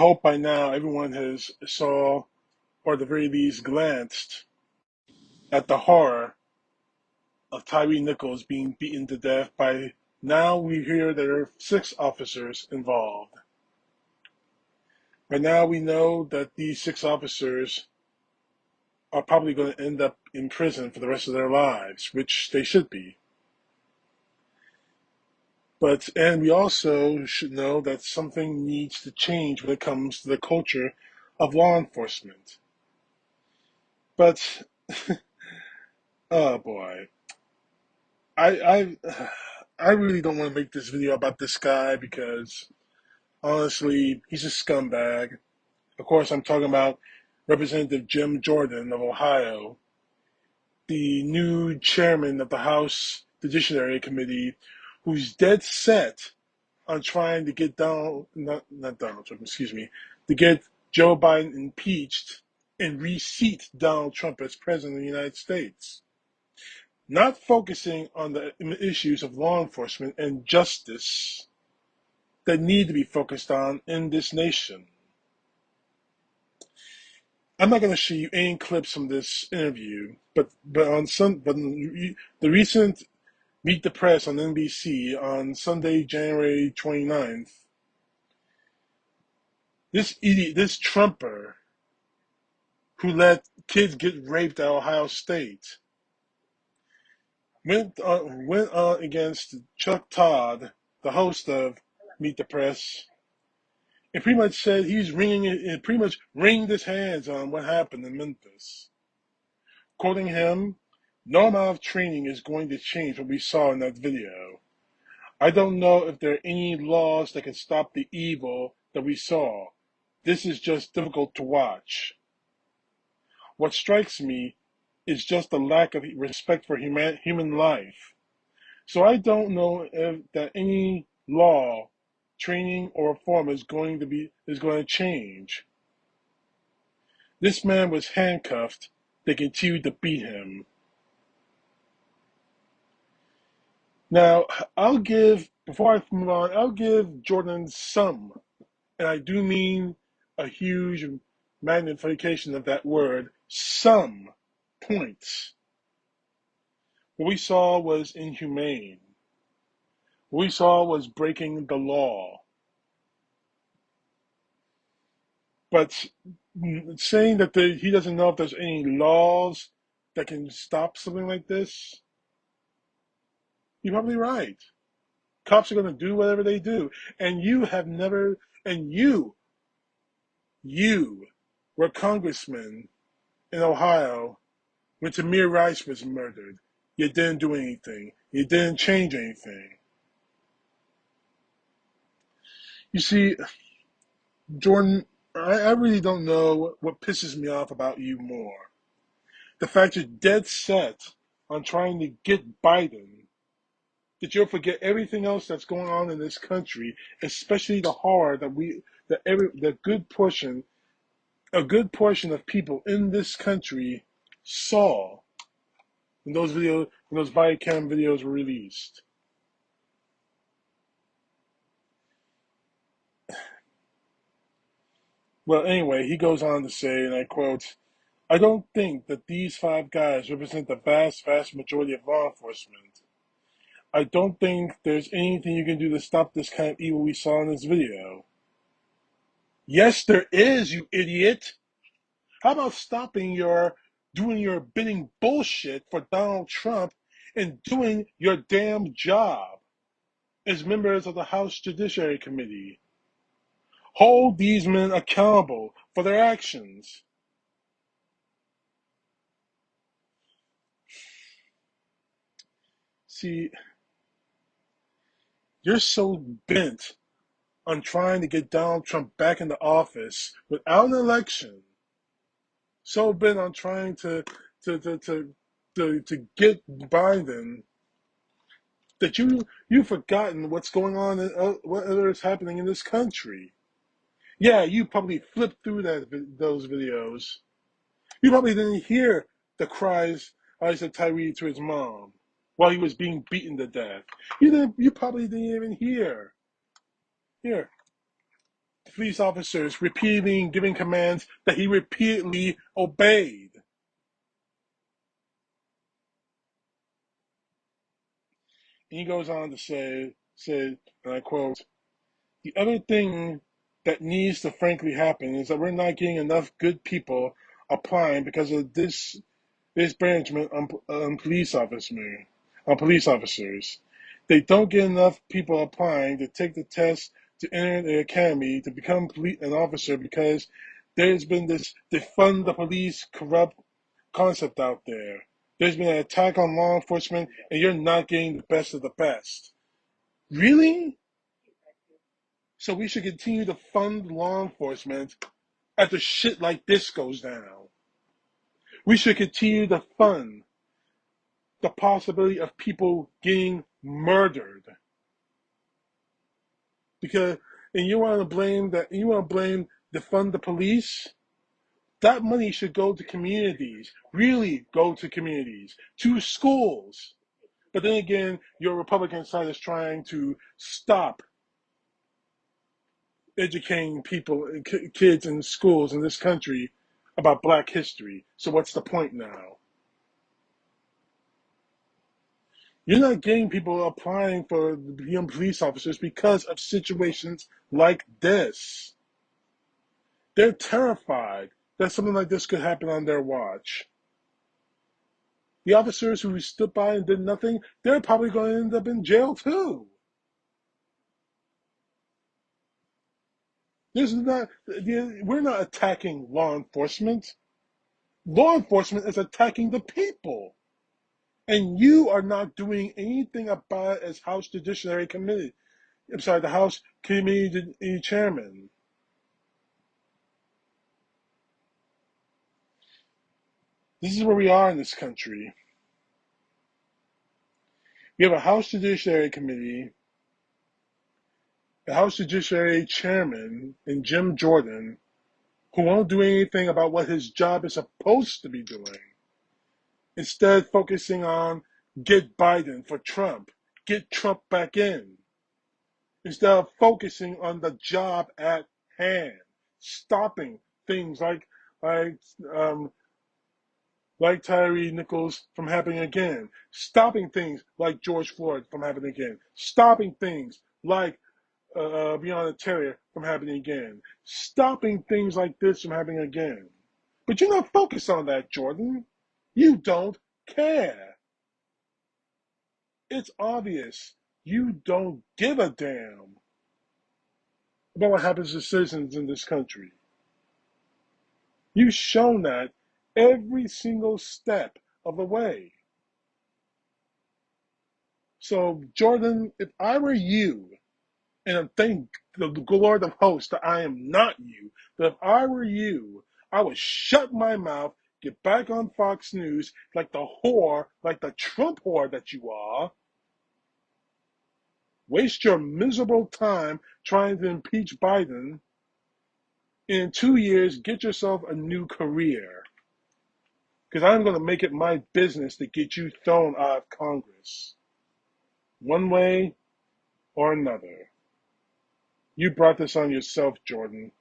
hope by now everyone has saw, or at the very least glanced, at the horror of Tyre Nichols being beaten to death by, now we hear there are 6 officers involved. By now we know that these 6 officers are probably going to end up in prison for the rest of their lives, which they should be. And we also should know that something needs to change when it comes to the culture of law enforcement. But, oh boy, I, I, I really don't want to make this video about this guy because honestly, he's a scumbag. Of course, I'm talking about Representative Jim Jordan of Ohio, the new chairman of the House Judiciary Committee, who's dead set on trying to get not Donald Trump, excuse me, to get Joe Biden impeached and reseat Donald Trump as president of the United States. Not focusing on the issues of law enforcement and justice that need to be focused on in this nation. I'm not going to show you any clips from this interview, but the recent Meet the Press on NBC on Sunday, January 29th, this idiot, this Trumper who let kids get raped at Ohio State, went against Chuck Todd, the host of Meet the Press, and pretty much said he's pretty much wringed his hands on what happened in Memphis. Quoting him, "No amount of training is going to change what we saw in that video. I don't know if there are any laws that can stop the evil that we saw. This is just difficult to watch. What strikes me is just the lack of respect for human life. So I don't know if that any law, training, or reform is going to change. This man was handcuffed. They continued to beat him." Now, before I move on, I'll give Jordan some, and I do mean a huge magnification of that word, some points. What we saw was inhumane. What we saw was breaking the law. But saying that he doesn't know if there's any laws that can stop something like this, you're probably right. Cops are going to do whatever they do. And you were a congressman in Ohio when Tamir Rice was murdered. You didn't do anything. You didn't change anything. You see, Jordan, I really don't know what pisses me off about you more. The fact you're dead set on trying to get Biden, that you'll forget everything else that's going on in this country, especially the horror a good portion of people in this country saw when those body cam videos were released. Well, anyway, he goes on to say, and I quote, "I don't think that these 5 guys represent the vast, vast majority of law enforcement. I don't think there's anything you can do to stop this kind of evil we saw in this video." Yes, there is, you idiot. How about doing your bidding bullshit for Donald Trump and doing your damn job as members of the House Judiciary Committee? Hold these men accountable for their actions. See, you're so bent on trying to get Donald Trump back into office without an election, so bent on trying to get Biden, that you've forgotten what's going on and what is happening in this country. Yeah, you probably flipped through those videos. You probably didn't hear the cries I said Tyre to his mom while he was being beaten to death. You probably didn't even hear. Here, police officers repeatedly giving commands that he repeatedly obeyed. And he goes on to say, and I quote, "The other thing that needs to frankly happen is that we're not getting enough good people applying because of this disparagement on police officers. They don't get enough people applying to take the test to enter the academy to become an officer because there's been this defund the police corrupt concept out there. There's been an attack on law enforcement, and you're not getting the best of the best." Really? So we should continue to fund law enforcement after shit like this goes down. We should continue to fund the possibility of people getting murdered. Because, and you want to blame defund the police? That money should go to communities, really go to communities, to schools. But then again, your Republican side is trying to stop educating people, kids in schools in this country about Black history. So what's the point now? You're not getting people applying for young police officers because of situations like this. They're terrified that something like this could happen on their watch. The officers who stood by and did nothing, they're probably going to end up in jail too. We're not attacking law enforcement. Law enforcement is attacking the people. And you are not doing anything about it as House Judiciary Committee. The House Committee Chairman. This is where we are in this country. We have a House Judiciary Committee, a House Judiciary Chairman, and Jim Jordan, who won't do anything about what his job is supposed to be doing. Instead, focusing on get Biden for Trump, get Trump back in. Instead of focusing on the job at hand, stopping things like Tyre Nichols from happening again, stopping things like George Floyd from happening again, stopping things like Breonna Taylor from happening again, stopping things like this from happening again. But you're not focused on that, Jordan. You don't care. It's obvious you don't give a damn about what happens to citizens in this country. You've shown that every single step of the way. So, Jordan, if I were you, and thank the Lord of hosts that I am not you, but if I were you, I would shut my mouth, get back on Fox News like the whore, like the Trump whore that you are, waste your miserable time trying to impeach Biden, and in 2 years, get yourself a new career. Because I'm going to make it my business to get you thrown out of Congress. One way or another. You brought this on yourself, Jordan.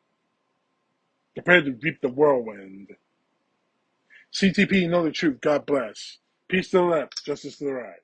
Prepare to reap the whirlwind. CTP, know the truth. God bless. Peace to the left, justice to the right.